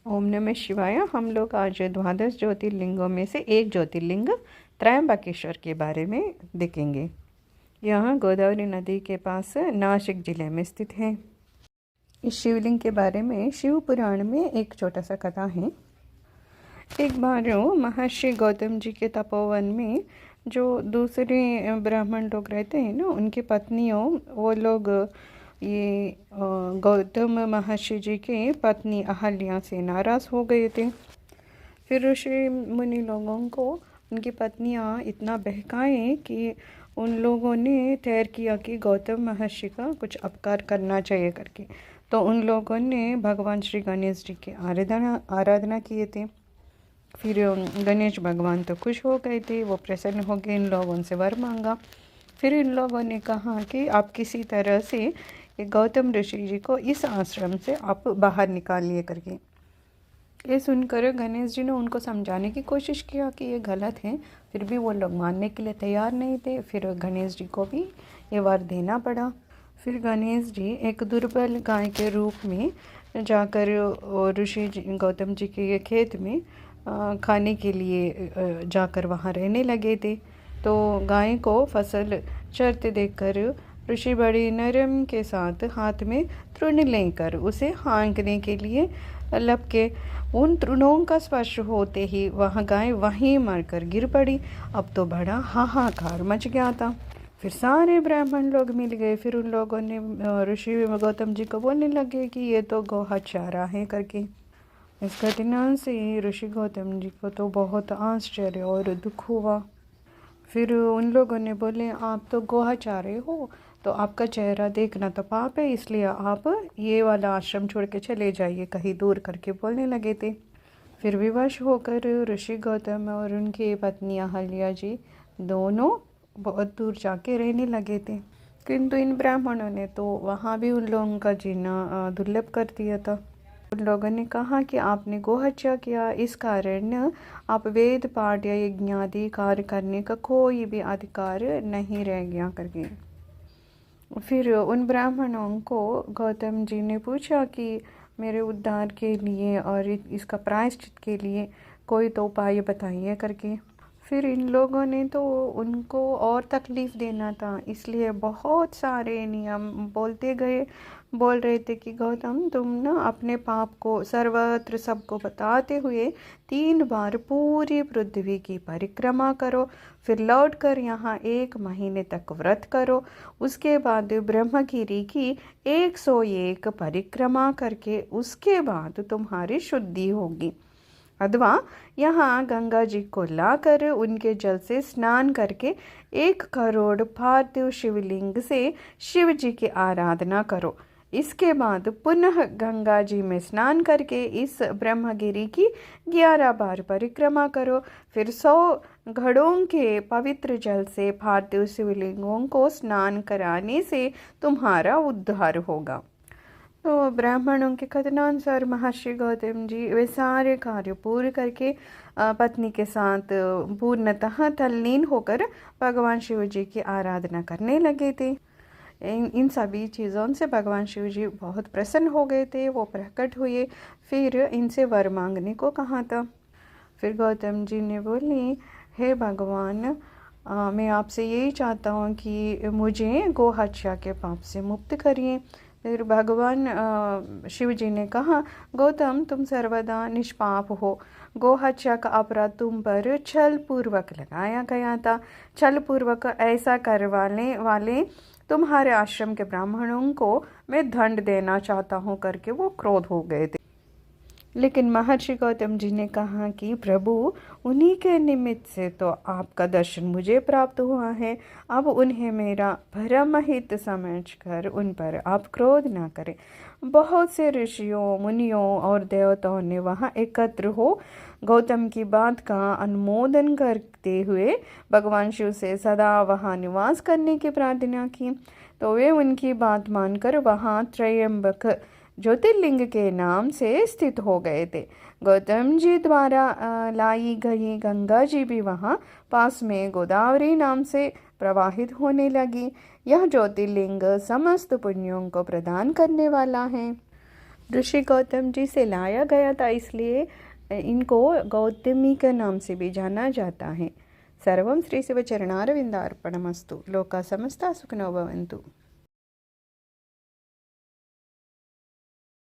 ओम नमः शिवाय। हम लोग आज द्वादश ज्योतिर्लिंगों में से एक ज्योतिर्लिंग त्रयंबकेश्वर के बारे में देखेंगे। यह गोदावरी नदी के पास नासिक जिले में स्थित है। इस शिवलिंग के बारे में शिव पुराण में एक छोटा सा कथा है। एक बार महर्षि गौतम जी के तपोवन में जो दूसरे ब्राह्मण लोग रहते हैं ना, उनकी पत्नियों, वो लोग ये गौतम महर्षि जी की पत्नी अहल्या से नाराज़ हो गए थे। फिर ऋषि मुनि लोगों को उनकी पत्नियां इतना बहकाए कि उन लोगों ने तय किया कि गौतम महर्षि का कुछ अपकार करना चाहिए करके। तो उन लोगों ने भगवान श्री गणेश जी की आराधना किए थे। फिर गणेश भगवान तो खुश हो गए थे, वो प्रसन्न हो गए, इन लोगों से वर मांगा। फिर इन लोगों ने कहा कि आप किसी तरह से गौतम ऋषि जी को इस आश्रम से आप बाहर निकालिए करके। ये सुनकर गणेश जी ने उनको समझाने की कोशिश किया कि ये गलत है, फिर भी वो लोग मानने के लिए तैयार नहीं थे। फिर गणेश जी को भी ये वर देना पड़ा। फिर गणेश जी एक दुर्बल गाय के रूप में जाकर ऋषि गौतम जी के खेत में खाने के लिए जाकर वहाँ रहने लगे थे। तो गाय को फसल चरते देखकर ऋषि बड़ी नरम के साथ हाथ में तृण लेकर उसे हाँकने के लिए लपके। उन तृणों का स्पर्श होते ही वह गाय वहीं मरकर गिर पड़ी। अब तो बड़ा हाहाकार मच गया था। फिर सारे ब्राह्मण लोग मिल गए। फिर उन लोगों ने ऋषि गौतम जी को बोलने लगे कि ये तो गौहत्यारा है करके। इस घटना से ऋषि गौतम जी को तो बहुत आश्चर्य और दुख हुआ। फिर उन लोगों ने बोले, आप तो गौहत्यारे हो, तो आपका चेहरा देखना तो पाप है, इसलिए आप ये वाला आश्रम छोड़ के चले जाइए कहीं दूर करके बोलने लगे थे। फिर विवश होकर ऋषि गौतम और उनकी पत्नी अहल्या जी दोनों बहुत दूर जाके रहने लगे थे। किंतु इन ब्राह्मणों ने तो वहाँ भी उन लोगों का जीना दुर्लभ कर दिया था। उन लोगों ने कहा कि आपने गोहत्या किया, इस कारण आप वेद पाठ या यज्ञ आदि कार्य करने का कोई भी अधिकार नहीं रह गया करके। फिर उन ब्राह्मणों को गौतम जी ने पूछा कि मेरे उद्धार के लिए और इसका प्रायश्चित के लिए कोई तो उपाय बताइए करके। फिर इन लोगों ने तो उनको और तकलीफ़ देना था, इसलिए बहुत सारे नियम बोल रहे थे कि गौतम, तुम ना अपने पाप को सर्वत्र सबको बताते हुए 3 बार पूरी पृथ्वी की परिक्रमा करो, फिर लौटकर यहाँ 1 महीने तक व्रत करो। उसके बाद ब्रह्मगिरी की 101 परिक्रमा करके उसके बाद तुम्हारी शुद्धि होगी। अथवा यहाँ गंगा जी को लाकर उनके जल से स्नान करके 1 करोड़ पार्थिव शिवलिंग से शिव जी की आराधना करो। इसके बाद पुनः गंगा जी में स्नान करके इस ब्रह्मगिरी की 11 बार परिक्रमा करो। फिर 100 घड़ों के पवित्र जल से पार्थिव शिवलिंगों को स्नान कराने से तुम्हारा उद्धार होगा। तो ब्राह्मणों के कथनानुसार महर्षि गौतम जी वे सारे कार्य पूरे करके पत्नी के साथ पूर्णतः तल्लीन होकर भगवान शिव जी की आराधना करने लगे थे। इन सभी चीज़ों से भगवान शिव जी बहुत प्रसन्न हो गए थे। वो प्रकट हुए, फिर इनसे वर मांगने को कहा था। फिर गौतम जी ने बोले, हे भगवान, मैं आपसे यही चाहता हूँ कि मुझे गोहत्या के पाप से मुक्त करिए। फिर भगवान शिव जी ने कहा, गौतम, तुम सर्वदा निष्पाप हो। गोहत्या का अपराध तुम पर छल पूर्वक लगाया गया था। छल पूर्वक ऐसा करवाने वाले तुम्हारे आश्रम के ब्राह्मणों को मैं दंड देना चाहता हूँ करके वो क्रोध हो गए थे। लेकिन महर्षि गौतम जी ने कहा कि प्रभु, उन्हीं के निमित्त से तो आपका दर्शन मुझे प्राप्त हुआ है। अब उन्हें मेरा परम हित समझकर उन पर आप क्रोध ना करें। बहुत से ऋषियों, मुनियों और देवताओं ने वहाँ एकत्र हो गौतम की बात का अनुमोदन करते हुए भगवान शिव से सदा वहाँ निवास करने की प्रार्थना की। तो वे उनकी बात मानकर वहाँ त्रयंबक ज्योतिर्लिंग के नाम से स्थित हो गए थे। गौतम जी द्वारा लाई गई गंगा जी भी वहाँ पास में गोदावरी नाम से प्रवाहित होने लगी। यह ज्योतिर्लिंग समस्त पुण्यों को प्रदान करने वाला है। ऋषि गौतम जी से लाया गया था, इसलिए इनको गौतमी के नाम से भी जाना जाता है। सर्वं श्री शिव चरणारविंदार्पणमस्तु। लोका समस्ता सुखिनो भवन्तु।